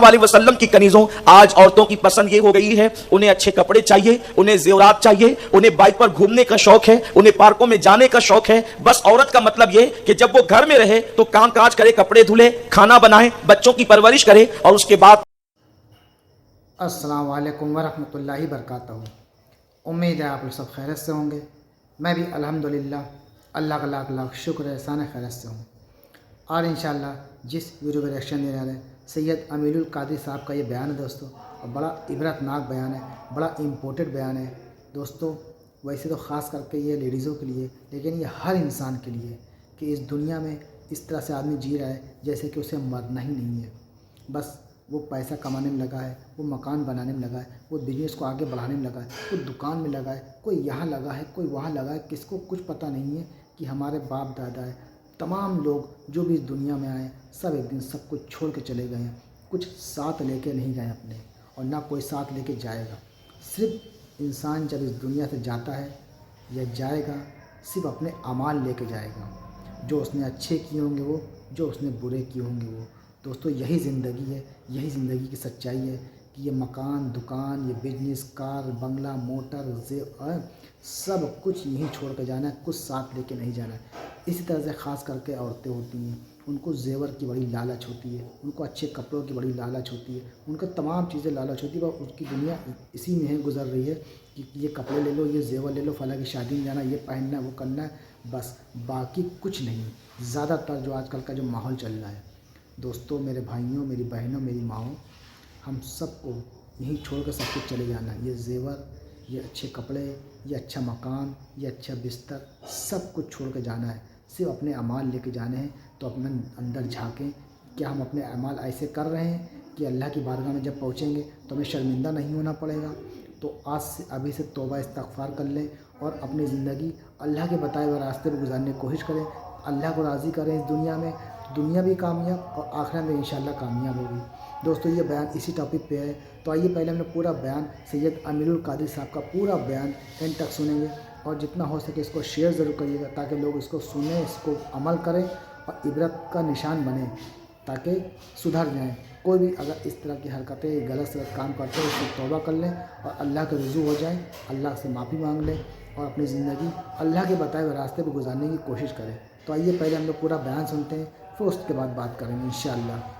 अलैहि वसल्लम की कनीजों, आज औरतों की पसंद ये हो गई है, उन्हें अच्छे कपड़े चाहिए, उन्हें जेवरात चाहिए, उन्हें बाइक पर घूमने का शौक है, उन्हें पार्कों में जाने का शौक है। बस औरत का मतलब ये कि जब वो घर में रहे तो काम काज करे, कपड़े धुले, खाना बनाए, बच्चों की परवरिश करे और उसके बाद। अस्सलाम वालेकुम वरहमतुल्लाहि बरकातहू। उम्मीद है आप लोग सब खैरियत से होंगे। मैं भी अल्हम्दुलिल्लाह अल्लाह का लाख लाख शुक्र एहसान खैरियत से हूँ। और इंशाअल्लाह जिस वीडियो का रिएक्शन दे रहे हैं सैयद अमीरुल कादरी साहब का ये बयान है दोस्तों, और बड़ा इबरतनाक बयान है, बड़ा इम्पोर्टेंट बयान है दोस्तों। वैसे तो ख़ास करके ये लेडीज़ों के लिए, लेकिन ये हर इंसान के लिए कि इस दुनिया में इस तरह से आदमी जी रहा है जैसे कि उसे मरना ही नहीं है। बस वो पैसा कमाने में लगा है, वो मकान बनाने में लगा है, वो बिजनेस को आगे बढ़ाने में लगा है, कोई दुकान में लगा है, कोई यहाँ लगा है, कोई वहाँ लगा है। किसको कुछ पता नहीं है कि हमारे बाप दादा है, तमाम लोग जो भी इस दुनिया में आए सब एक दिन सब कुछ छोड़ के चले गए हैं। कुछ साथ लेके नहीं गए अपने, और ना कोई साथ लेके जाएगा। सिर्फ इंसान जब इस दुनिया से जाता है या जाएगा, सिर्फ अपने अमाल लेके जाएगा, जो उसने अच्छे किए होंगे वो, जो उसने बुरे किए होंगे वो। दोस्तों यही ज़िंदगी है, यही ज़िंदगी की सच्चाई है कि ये मकान, दुकान, ये बिजनेस, कार, बंगला, मोटर, सब कुछ यहीं छोड़ कर जाना है, कुछ साथ लेके नहीं जाना है। इसी तरह से ख़ास करके औरतें होती हैं, उनको जेवर की बड़ी लालच होती है, उनको अच्छे कपड़ों की बड़ी लालच होती है, उनको तमाम चीज़ें लालच होती है। और उसकी दुनिया इसी में है, गुजर रही है कि ये कपड़े ले लो, ये जेवर ले लो, फला की शादी में जाना, ये पहनना है, वो करना है, बस बाकी कुछ नहीं। ज़्यादातर जो आजकल का जो माहौल चल रहा है दोस्तों, मेरे भाइयों, मेरी बहनों, मेरी माँओं, हम सबको यहीं छोड़ कर सब कुछ चले जाना है। ये जेवर, ये अच्छे कपड़े, ये अच्छा मकान, ये अच्छा बिस्तर, सब कुछ छोड़ कर जाना है। सिर्फ अपने अमाल लेके जाने हैं। तो अपने अंदर झांकें, क्या हम अपने अमाल ऐसे कर रहे हैं कि अल्लाह की बारगाह में जब पहुँचेंगे तो हमें शर्मिंदा नहीं होना पड़ेगा। तो आज से अभी से तौबा इस्तग़फ़ार कर लें और अपनी ज़िंदगी अल्लाह के बताए हुए रास्ते पर गुजारने की कोशिश करें। अल्लाह को राज़ी करें इस दुनिया में, दुनिया भी कामयाब और आखिरत में इंशाअल्लाह कामयाब होगी। दोस्तों ये बयान इसी टॉपिक पे है। तो आइए पहले हमने पूरा बयान सैयद अमीरुल कादरी साहब का पूरा बयान एंड तक सुनेंगे, और जितना हो सके इसको शेयर ज़रूर करिएगा ताकि लोग इसको सुने, इसको अमल करें और इबरत का निशान बने, ताकि सुधर जाएं। कोई भी अगर इस तरह की हरकतें, गलत काम करते हैं, उससे तौबा कर लें और अल्लाह के रुजू हो जाएं, अल्लाह से माफ़ी मांग लें और अपनी ज़िंदगी अल्लाह के बताए हुए रास्ते पर गुजारने की कोशिश करें। तो आइए पहले हम लोग पूरा बयान सुनते हैं, फिर उसके बाद बात करेंगे इंशाअल्लाह।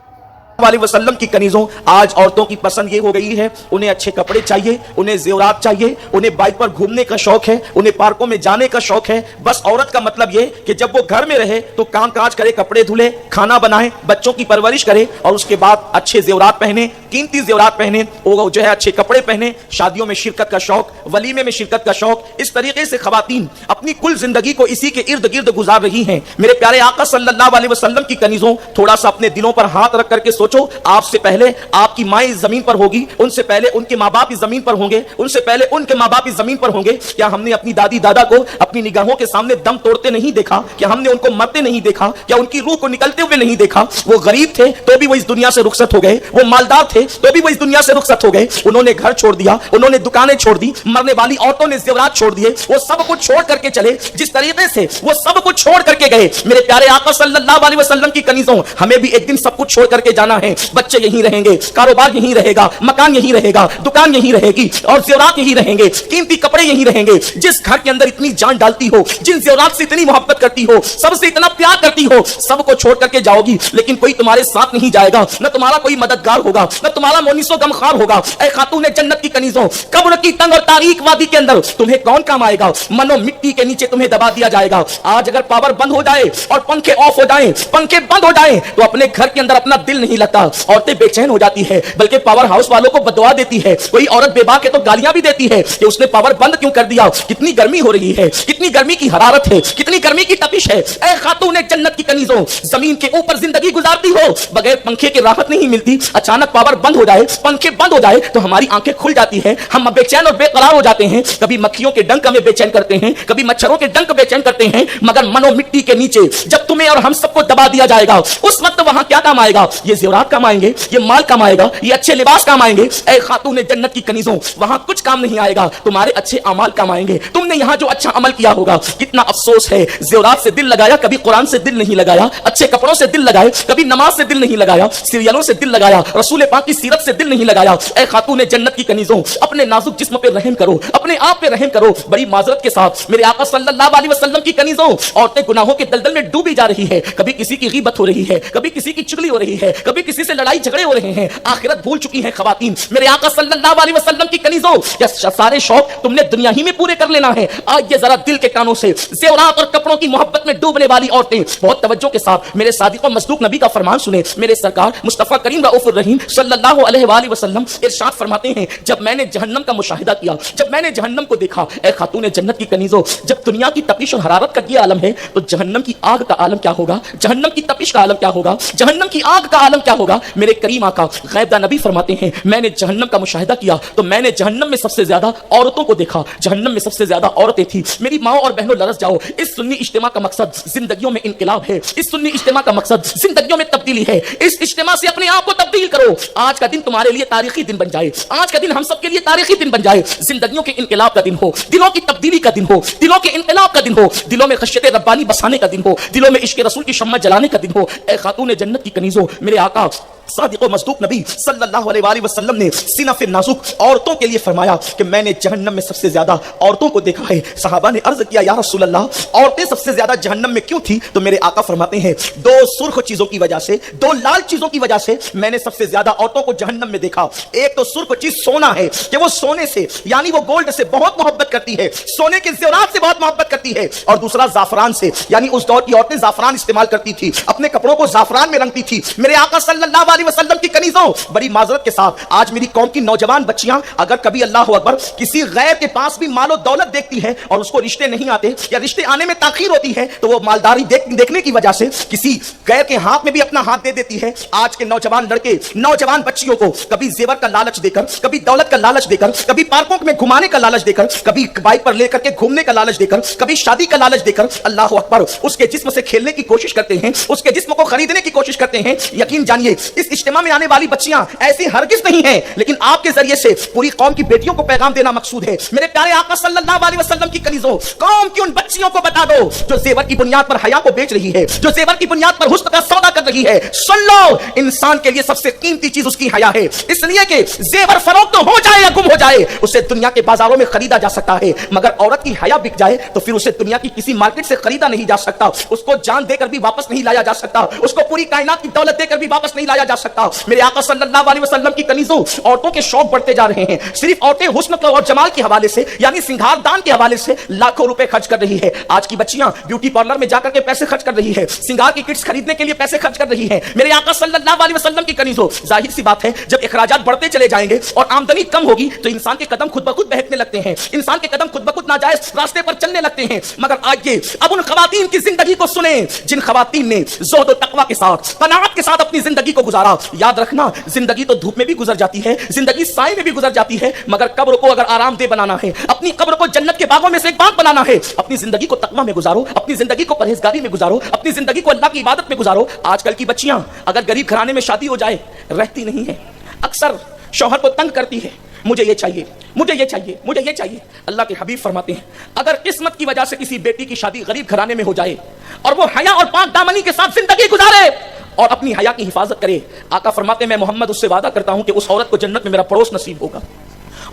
अलैहि वसल्लम की कनीजों, आज औरतों की पसंद ये हो गई है, उन्हें अच्छे कपड़े चाहिए, उन्हें जेवरात चाहिए, उन्हें बाइक पर घूमने का शौक है, उन्हें पार्कों में जाने का शौक है। बस औरत का मतलब ये कि जब वो घर में रहे तो काम काज करे, कपड़े धुले, खाना बनाए, बच्चों की परवरिश करे और उसके बाद अच्छे जेवरात पहने, कीमती जेवरात पहने, वो जो है अच्छे कपड़े पहने, शादियों में शिरकत का शौक, वलीमे में शिरकत का शौक। इस तरीके से खवातीन अपनी कुल जिंदगी को इसी के इर्द गिर्द गुजार रही हैं। मेरे प्यारे आका सल्लल्लाहु अलैहि वसल्लम की कनीजों, थोड़ा सा अपने दिलों पर हाथ रख करके सोचो, आपसे पहले आपकी माँ इस जमीन पर होगी, उनसे पहले उनके माँ बाप इस जमीन पर होंगे, उनसे पहले उनके माँ बाप इस जमीन पर होंगे। क्या हमने अपनी दादी दादा को अपनी निगाहों के सामने दम तोड़ते नहीं देखा? क्या हमने उनको मरते नहीं देखा? क्या उनकी रूह को निकलते हुए नहीं देखा? वो गरीब थे तो भी वो इस दुनिया से रुखसत हो गए, वो मालदार थे तो भी वो इस दुनिया से रुखसत हो गए। उन्होंने घर छोड़ दिया, उन्होंने दुकानें छोड़ दी, मरने वाली औरतों ने जेवरात छोड़ दिए, वो सब कुछ छोड़ करके चले। जिस तरीके से वो सब कुछ छोड़ करके गए, मेरे प्यारे आका सल्लल्लाहु अलैहि वसल्लम की कनीजों, हमें भी एक दिन सब कुछ छोड़ करके जाना है। बच्चे यहीं रहेंगे, कारोबार यहीं रहेगा, मकान यहीं रहेगा, दुकान यहीं रहेगी और जेवरात यहीं रहेंगे, कीमती कपड़े यहीं रहेंगे। जिस घर के अंदर इतनी जान डालती हो, जिन जेवरात से इतनी मोहब्बत करती हो, सबसे इतना प्यार करती हो, सबको छोड़ करके जाओगी, लेकिन कोई तुम्हारे साथ नहीं जाएगा, न तुम्हारा कोई मददगार होगा, न तुम्हारा मोनिसो गमखार होगा। ऐ खातूने जन्नत की कनीजों, कब्र की तंग और तारीक वादी के अंदर तुम्हें कौन काम आएगा? मनो मिट्टी के नीचे तुम्हें दबा दिया जाएगा। आज अगर पावर बंद हो जाए और पंखे ऑफ हो जाए, पंखे बंद हो जाए, तो अपने घर के अंदर अपना दिल नहीं लगता, औरतें बेचैन हो जाती है, बल्कि पावर हाउस वालों को बददुआ देती है। कोई औरत बेबाक है तो गालियां भी देती है कि उसने पावर बंद क्यों कर दिया, कितनी गर्मी हो रही है, कितनी गर्मी की हरारत है, कितनी गर्मी की तपिश है। ऐ खातूने जन्नत की कनीजों, जमीन के ऊपर जिंदगी गुजारती हो, बगैर पंखे के राहत नहीं मिलती। अचानक पावर बंद हो जाए, पंखे बंद हो जाए तो हमारी आंखें खुल जाती है, हम बेचैन और बेकरार हो जाते हैं। कभी मक्खियों के डंक हमें बेचैन करते हैं, कभी मच्छरों के डंक बेचैन करते हैं, मगर मनो मिट्टी के नीचे जब तुम्हें और हम सबको दबा दिया जाएगा, उस वक्त वहां क्या काम आएगा? ये जेवरात काम आएंगे, ये माल काम आएगा, ये अच्छे लिबास काम आएंगे। ऐ खातून जन्नत की कनीजों, वहां कुछ काम नहीं आएगा, तुम्हारे अच्छे अमाल काम आएंगे। तुमने यहाँ जो अच्छा अमल किया होगा, कितना अफसोस है, जेवरात से दिल लगाया, कभी कुरान से दिल नहीं लगाया, अच्छे कपड़ों से दिल लगाए, कभी नमाज से दिल नहीं लगाया, सीरियलों से दिल लगाया, रसूल पाक की सीरत से दिल नहीं लगाया। ऐ खातून जन्नत की कनीजों, अपने नाजुक जिस्म पे रहम करो, अपने आप पे रहम करो। बड़ी माजरत के साथ मेरे आका सल्लल्लाहु अलैहि वसल्लम की कनीजों, औरतें गुनाहों के दलदल में डूबी जा रही है। कभी किसी की गीबत हो रही है, कभी किसी की चुगली हो रही है, कभी किसी से लड़ाई झगड़े हो रहे हैं, आखिरत भूल चुकी है खवातीन। मेरे आका सल्लल्लाहु अलैहि वसल्लम की कनीजों, ये सारे शौक तुमने दुनिया ही में पूरे कर लेना है। आज ये जरा दिल के कानों से ज़ेवरात और कपड़ों की मोहब्बत में डूबने वाली औरतें बहुत तवज्जो के साथ मेरे सादिक और मसदूक नबी का फरमान सुने। मेरे सरकार मुस्तफा करीम रऊफुर रहीम सल्लल्लाहु अलैहि वसल्लम इरशाद फरमाते हैं, जब मैंने जहन्नम का मुशाहिदा किया, जब मैंने जहन्नम को देखा, ऐ खातून जन्नत की कनीजों, जब दुनिया की तपिश और हरारत का ये आलम है, तो जहन्नम की आग का आलम क्या होगा, जहन्नम की तपिश का आलम क्या होगा, जहन्नम की आग का आलम क्या होगा। मेरे करीम आका गैबदा नबी फरमाते हैं, मैंने जहन्नम का मुशाहिदा किया तो मैंने जहन्नम में सबसे ज्यादा औरतों को देखा, जहन्नम में सबसे ज्यादा औरतें थी। मेरी माओ और बहनों लरस जाओ, इस सुन्नी इज्तिमा का मकसद जिंदगियों में इनकलाब है, इस सुन्नी इज्तिमा का मकसद जिंदगियों में तब्दीली है। इस इज्तिमा से अपने आप को तब्दील करो। आज का दिन तुम्हारे लिए तारीखी दिन बन जाए, आज का दिन हम सबके लिए तारीखी दिन बन जाए, जिंदगियों के इनकलाब का दिन हो, दिलों की तब्दीली का दिन हो, दिलों के इनकलाब का दिन हो, दिलों में खशियत रब्बानी बसाने का दिन हो, दिलों में इश्क रसूल की शम्मा जलाने का दिन हो। ऐ खातून जन्नत की कनीजों, मेरे आका सादिक और मसदूक नबी सल्लल्लाहु अलैहि वसल्लम ने सिनफ़ नाजुक औरतों के लिए फरमाया कि मैंने जहन्नम में सबसे ज्यादा औरतों को देखा है। सहाबा ने अर्ज किया, या रसूल अल्लाह, औरतें सबसे ज्यादा जहन्नम में क्यों थी? तो मेरे आका फरमाते हैं, दो सुर्ख चीजों की वजह से, दो लाल चीजों की वजह से मैंने सबसे ज्यादा औरतों को जहन्नम में देखा। एक तो सुर्ख चीज सोना है कि वो सोने से यानी वो गोल्ड से बहुत मोहब्बत करती है, सोने के ज़ेवरात से बहुत मोहब्बत करती है। और दूसरा जाफरान से, यानी उस दौर की औरतें जाफरान इस्तेमाल करती थी, अपने कपड़ों को जाफरान में रंगती थी। मेरे आका सल्लल्लाहु अलैहि वसल्लम की कनीजों, बड़ी माजरत के साथ आज मेरी कौम की नौजवान बच्चियां अगर कभी अल्लाह अकबर किसी गैर के पास भी मालो दौलत देखती है और उसको रिश्ते नहीं आते या रिश्ते आने में ताखीर होती है, तो वो मालदारी देखने की वजह से किसी गैर के हाथ में भी अपना हाथ दे देती है। आज के नौजवान लड़के, नौजवान बच्चियों को कभी जेवर का लालच देकर, कभी दौलत का लालच देकर, कभी पार्कों में घुमाने का लालच देकर, कभी बाइक पर लेकर के घूमने का लालच देकर, कभी शादी का लालच देकर, अल्लाह अकबर, उसके जिस्म से खेलने की कोशिश करते हैं, उसके जिस्म को खरीदने की कोशिश करते हैं। यकीन जानिए, इस इज्तिमा में आने वाली बच्चियां ऐसी हरगिज नहीं है, लेकिन आपके जरिए से पूरी कौम की बेटियों को पैगाम देना मकसूद है। मेरे प्यारे आका सल्लल्लाहु अलैहि वसल्लम की कनीजों, कौम की उन बच्चियों को बता दो जो जेवर की बुनियाद पर हया को बेच रही है, जो जेवर की बुनियाद पर हुस्न का सौदा कर रही है। सुन लो, इंसान के लिए सबसे कीमती चीज उसकी हया है, इसलिए कि जेवर फरोख्त तो हो जाए या गुम हो जाए, उसे दुनिया के बाजारों में खरीदा जा सकता है, मगर औरत की हया बिक जाए तो फिर उसे दुनिया की किसी मार्केट से खरीदा नहीं जा सकता, उसको जान देकर भी वापस नहीं लाया जा सकता, उसको पूरी कायनात की दौलत देकर भी वापस नहीं लाया जा सकता। मेरे आका सल्लल्लाहु अलैहि वसल्लम की कनीजों, औरतों के शौक बढ़ते जा रहे हैं। सिर्फ औरतें हुस्न और जमाल के हवाले से, यानी सिंगार दान के हवाले से लाखों रुपए खर्च कर रही है। आज की बच्चियां ब्यूटी पार्लर में जाकर के पैसे खर्च कर रही है, सिंगार की किट्स खरीदने के लिए पैसे खर्च कर रही है। मेरे आका सल्लल्लाहु अलैहि वसल्लम की कनीजों, जाहिर सी बात है, जब इखराजात बढ़ते चले जाएंगे और आमदनी कम होगी तो इंसान के कदम खुद ब खुद बहकने लगते हैं, इंसान के कदम खुद ब खुद नाजायज रास्ते पर चलने लगते हैं। मगर आइए अब उन खवातीन की जिंदगी को सुने जिन खवातीन ने ज़ुहद और तक़वा के साथ, क़नाअत के साथ अपनी जिंदगी को गुजारा। याद रखना, जिंदगी तो धूप में भी गुजर जाती है, जिंदगी साए में भी गुजर जाती है, मगर कब्र को अगर आरामदेह बनाना है, अपनी कब्र को जन्नत के बागों में से एक बाग बनाना है, अपनी जिंदगी को तक़वा में गुजारो, अपनी जिंदगी को परहेजगारी में गुजारो, अपनी जिंदगी को अल्लाह की इबादत में गुजारो। आजकल की बच्चियां अगर गरीब घराने में शादी हो जाए रहती नहीं है, अक्सर शौहर को तंग करती है, मुझे ये चाहिए, मुझे ये चाहिए, मुझे ये चाहिए। अल्लाह के हबीब फरमाते हैं, अगर किस्मत की वजह से किसी बेटी की शादी गरीब घराने में हो जाए और वो हया और पाक दामनी के साथ जिंदगी गुजारे और अपनी हया की हिफाजत करे, आका फरमाते हैं, मैं मोहम्मद उससे वादा करता हूं कि उस औरत को जन्नत में मेरा पड़ोस नसीब होगा,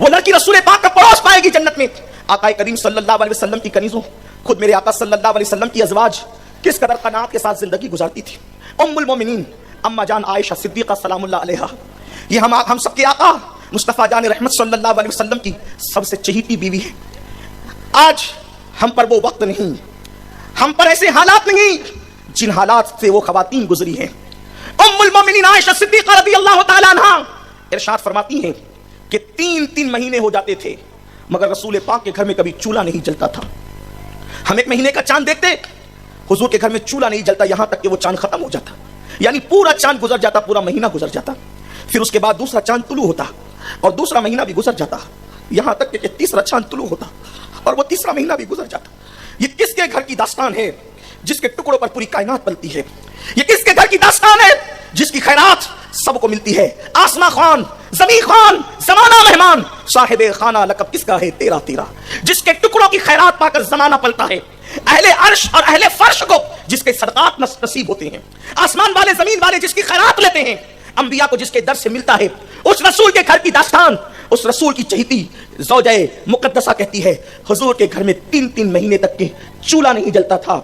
वो लड़की रसूल पाक का पड़ोस पाएगी जन्नत में। आका करीम सल्लल्लाहु अलैहि वसल्लम की कनीजों, खुद मेरे आका सल्लल्लाहु अलैहि वसल्लम की अज़वाज किस कदर क़नाअत के साथ जिंदगी गुजारती थी। उम्मुल मोमिनीन अम्मा जान आयशा सिद्दीक़ा सलामुल्लाह अलैहा, ये हम सबके आका मुस्तफ़ा जान रहमत सल्लल्लाहु अलैहि वसल्लम की सबसे चहीती बीवी है। आज हम पर वो वक्त नहीं, हम पर ऐसे हालात नहीं जिन हालात से वो खवातीन गुजरी हैं। उम्मुल मोमिनीन आयशा सिद्दीक़ा रज़ियल्लाहु तआला अन्हा इरशाद फरमाती हैं कि 3 महीने हो जाते थे मगर रसूल पाक के घर में कभी चूल्हा नहीं जलता था। हम 1 महीने का चांद देखते, हुजूर के घर में चूल्हा नहीं जलता, यहां तक कि वो चांद खत्म हो जाता, यानी पूरा चांद गुजर जाता, पूरा महीना गुजर जाता। फिर उसके बाद दूसरा चांद तुलू होता और दूसरा महीना भी गुजर जाता, यहां तक कि तीसरा चांद तुलू होता और वो तीसरा महीना भी गुजर जाता। ये किसके घर की दास्तान है जिसके टुकड़ों पर पूरी कायनात पलती है? ये किसके घर की दास्तान है जिसकी खैरात सबको मिलती है। आसमां खान, जमीन खान, जमाना मेहमान, साहिब खाना लकब किसका है तेरा तेरा, जिसके टुकड़ों की खैरात पाकर जमाना पलता है। अहले अर्श और अहले फर्श को जिसके सदकात नसीब होते हैं, आसमान वाले जमीन वाले जिसकी खैरात लेते हैं, अंबिया को जिसके दर से मिलता है, उस रसूल के घर की दास्तान, उस रसूल की चहीती ज़ौजाए मुकद्दसा कहती है, हुजूर के घर में 3-3 महीने तक के चूल्हा नहीं जलता था।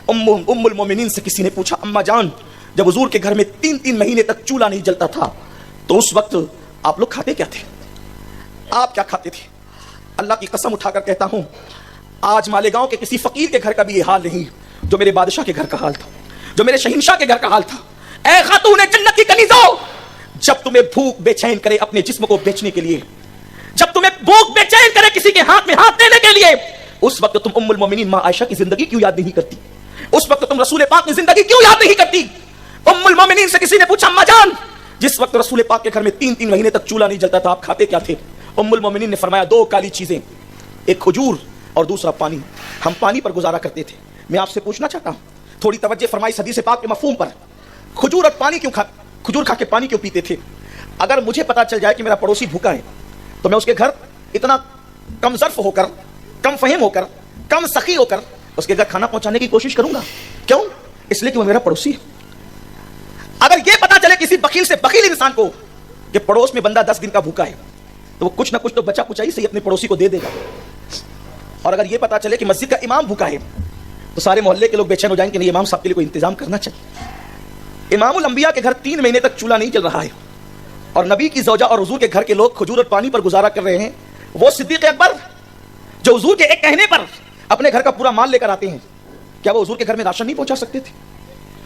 उम्मुल मोमिनीन से किसी ने पूछा, अम्मा जान, जब हुजूर के घर में 3-3 महीने तक चूल्हा नहीं जलता था तो उस वक्त आप लोग खाते क्या थे, आप क्या खाते थे? अल्लाह की कसम उठाकर कहता हूं, आज मालेगांव के किसी फकीर के घर का भी ये हाल नहीं जो मेरे बादशाह के घर का हाल था, जो मेरे शहीनशाह के घर का हाल था। ऐ खातून जन्नत की कनीज़ो, जब तुम्हें भूख बेचैन करे अपने जिस्म को बेचने के लिए, जब तुम्हें भूख बेचैन करे किसी के हाथ में हाथ देने के लिए, उस वक्त तुम उम्मुल मोमिनीन मां आयशा की जिंदगी क्यों याद नहीं करती? उस वक्त तुम रसूल पाक की जिंदगी क्यों याद नहीं करती? उम्मुल मोमिनीन से किसी ने पूछा, अम्मा जान, जिस वक्त रसूल पाक के घर में 3-3 महीने तक चूल्हा नहीं जलता था, आप खाते क्या थे? उम्मुल मोमिनीन ने फरमाया, 2 काली चीजें, एक खजूर और दूसरा पानी। हम पानी पर गुजारा करते थे। मैं आपसे पूछना चाहता हूं, थोड़ी तवज्जो फरमाई इस हदीस पाक के मफहूम पर। खजूर और पानी क्यों खजूर खा के पानी क्यों पीते थे? अगर मुझे पता चल जाए कि मेरा पड़ोसी भूखा है तो मैं उसके घर इतना कम ज़र्फ होकर, कम फहीम होकर, कम सखी होकर उसके घर खाना पहुंचाने की कोशिश करूंगा। क्यों? इसलिए कि वो मेरा पड़ोसी है। अगर यह पता चले किसी बखील से बखील इंसान को कि पड़ोस में बंदा 10 दिन का भूखा है तो वो कुछ ना कुछ तो बचा कुचाई से ही अपने पड़ोसी को दे देगा। और अगर यह पता चले कि मस्जिद का इमाम भूखा है तो सारे मोहल्ले के लोग बेचैन हो जाएंगे कि नहीं, इमाम साहब के लिए कोई इंतजाम करना चाहिए। इमामुल अंबिया के घर 3 महीने तक चूल्हा नहीं जल रहा है और नबी की ज़ौजा और हुजूर के घर के लोग खजूर और पानी पर गुजारा कर रहे हैं। वो सिद्दीक़ अकबर जो हुजूर के एक कहने पर अपने घर का पूरा माल लेकर आते हैं, क्या वो हुजूर के घर में राशन नहीं पहुंचा सकते थे?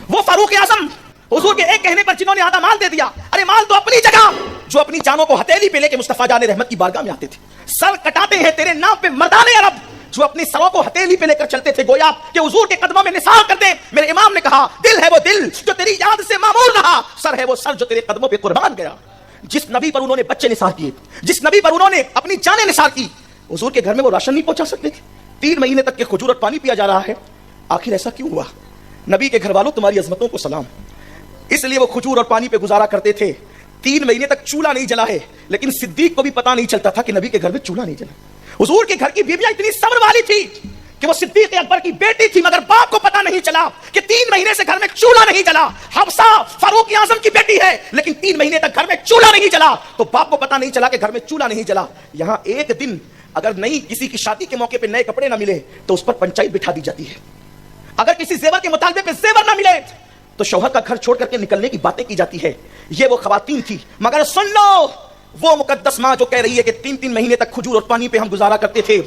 वो फारूक आज़म हुजूर के एक कहने पर जिन्होंने आधा माल दे दिया, अरे माल तो अपनी जगह, जो अपनी जानों को हथेली पे लेके मुस्तफा जाने रहमत की बारगाह में आते थे। सर कटाते हैं तेरे नाम पे मर्दाने अरब, जो अपनी सरों को हथेली पे लेकर चलते थे, गोया कि हुजूर के कदमों में निसार कर दे। मेरे इमाम ने कहा, दिल है वो दिल जो तेरी याद से मामूर रहा, सर है वो सर जो तेरे कदमों पे कुर्बान गया। जिस नबी पर उन्होंने बच्चे निसार किए, जिस नबी पर उन्होंने अपनी जानें निसार की, हुजूर के घर में वो राशन नहीं पहुंचा सकते थे। 3 महीने तक के खजूर और पानी पिया जा रहा है। आखिर ऐसा क्यों हुआ? नबी के घर वालों, तुम्हारी अजमतों को सलाम। इसलिए वो खजूर और पानी पे गुजारा करते थे। 3 महीने तक चूल्हा नहीं जला है, लेकिन सिद्दीक को भी पता नहीं चलता था कि नबी के घर में चूल्हा नहीं जला। हुजूर के घर की बीवियां इतनी सब्र वाली थी कि वो सिद्दीक अकबर की बेटी थी, मगर बाप को पता नहीं चला कि 3 महीने से घर में चूल्हा नहीं जला। हफ्सा फारूक आजम की बेटी है, लेकिन 3 महीने तक घर में चूल्हा नहीं जला, तो बाप को पता नहीं चला कि घर में चूल्हा नहीं जला। यहां एक दिन अगर नहीं किसी की शादी के मौके पे नए कपड़े ना मिले तो उस पर पंचायत बिठा दी जाती है। अगर किसी जेवर के मुतालबे पे जेवर ना मिले तो शौहर का घर छोड़ करके निकलने की बातें की जाती है। ये वो खवातीन थी। मगर सुन लो, वो मुकद्दस मां जो कह रही है कि 3-3 महीने तक खजूर और पानी पे हम गुजारा करते थे,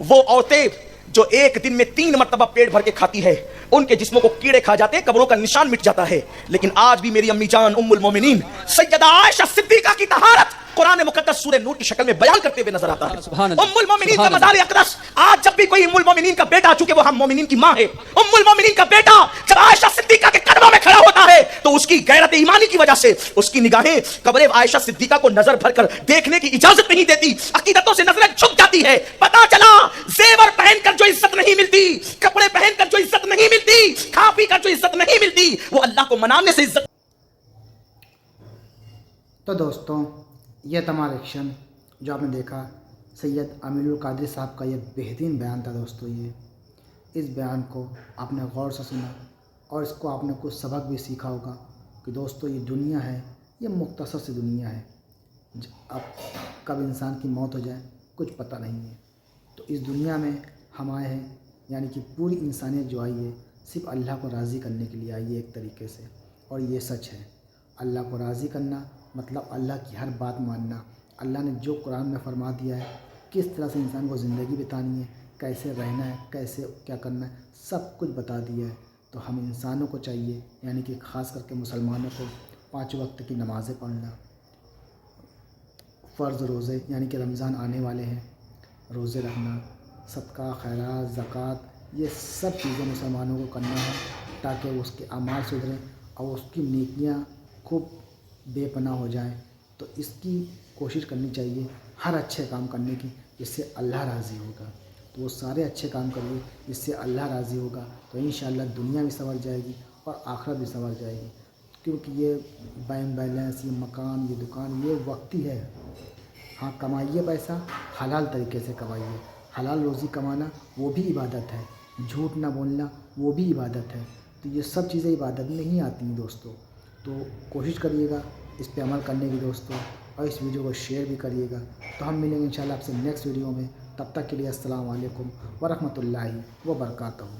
वो औरतें जो एक दिन में 3 मरतबा पेट भर के खाती है, उनके जिस्मों को कीड़े खा जाते हैं, कब्रों का निशान मिट जाता है। लेकिन आज भी मेरी अम्मी जान उम्मुल मोमिनीन सैयदा आयशा सिद्दीका की तहारत कुरान मुकद्दस सूरह नूर की शक्ल में बयान करते हुए नजर आता है। उम्मुल मोमिनीन का मज़ार अक़दस, आज जब भी कोई उम्मुल मोमिनीन का बेटा, चूंकि वो हम मोमिनीन की मां है, उम्मुल मोमिनीन का बेटा जब आयशा सिद्दीका के कदमों में खड़ा होता है तो उसकी गैरत ईमानी की वजह से उसकी निगाहें कब्र आयशा सिद्दीका को नजर भर कर देखने की इजाजत नहीं देती, अकीदतों से नजरें झुक जाती है। पता चला जेवर पहनकर जो इज्जत नहीं मिलती, कपड़े पहनकर जो इज्जत नहीं मिलती, खा पी कर जो इज्जत नहीं मिलती, वो अल्लाह को मनाने से इज्जत। तो दोस्तों, यह तमाम एक्शन जो आपने देखा, सैयद अमीरुल कादरी साहब का यह बेहतरीन बयान था। दोस्तों, ये इस बयान को आपने गौर से सुना और इसको आपने कुछ सबक भी सीखा होगा कि दोस्तों ये दुनिया है, ये मुख्तसर सी दुनिया है। अब कब इंसान की मौत हो जाए कुछ पता नहीं है। तो इस दुनिया में हम आए हैं, यानी कि पूरी इंसानियत जो आई है सिर्फ अल्लाह को राज़ी करने के लिए आई है एक तरीके से। और ये सच है, अल्लाह को राज़ी करना मतलब अल्लाह की हर बात मानना। अल्लाह ने जो कुरान में फरमा दिया है, किस तरह से इंसान को ज़िंदगी बितानी है, कैसे रहना है, कैसे क्या करना है, सब कुछ बता दिया है। तो हम इंसानों को चाहिए, यानी कि ख़ास करके मुसलमानों को 5 वक्त की नमाज़ें पढ़ना, फ़र्ज़ रोज़े यानी कि रमज़ान आने वाले हैं, रोज़े रखना, सदका खैरात ज़कात, ये सब चीज़ें मुसलमानों को करना है ताकि उसके अमाल सुधरें और उसकी नेकियां खूब बेपनाह हो जाएं। तो इसकी कोशिश करनी चाहिए हर अच्छे काम करने की जिससे अल्लाह राज़ी होगा। तो वो सारे अच्छे काम करिए जिससे अल्लाह राज़ी होगा, तो इंशाअल्लाह दुनिया भी संवर जाएगी और आखिरत भी संवर जाएगी। کیونکہ یہ بینک بیلنس، یہ مکان، یہ دکان، یہ وقتی ہے. ہاں کمائیے پیسہ، حلال طریقے سے کمائیے. حلال روزی کمانا وہ بھی عبادت ہے. جھوٹ نہ بولنا وہ بھی عبادت ہے. تو یہ سب چیزیں عبادت میں ہی آتی ہیں دوستو. تو کوشش کریے گا اس پہ عمل کرنے کی دوستو، اور اس ویڈیو کو شیئر بھی کریے گا. تو ہم ملیں گے انشاءاللہ آپ سے نیکسٹ ویڈیو میں. تب تک کے لیے السلام علیکم ورحمۃ اللہ وبرکاتہ.